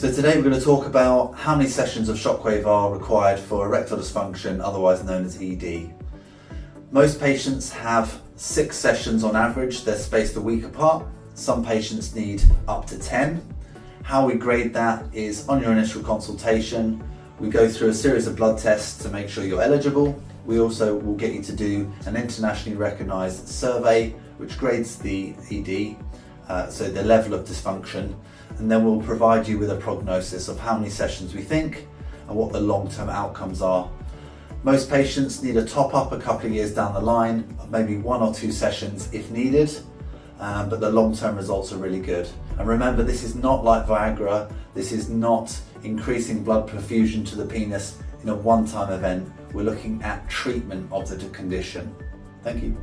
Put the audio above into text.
So today we're going to talk about how many sessions of shockwave are required for erectile dysfunction, otherwise known as ED. Most patients have 6 sessions on average. They're spaced a week apart. Some patients need up to 10. How we grade that is on your initial consultation. We go through a series of blood tests to make sure you're eligible. We also will get you to do an internationally recognised survey which grades the ED, so the level of dysfunction, and then we'll provide you with a prognosis of how many sessions we think and what the long-term outcomes are. Most patients need a top-up a couple of years down the line, maybe 1 or 2 sessions if needed, but the long-term results are really good. And remember, this is not like Viagra. This is not increasing blood perfusion to the penis in a one-time event. We're looking at treatment of the condition. Thank you.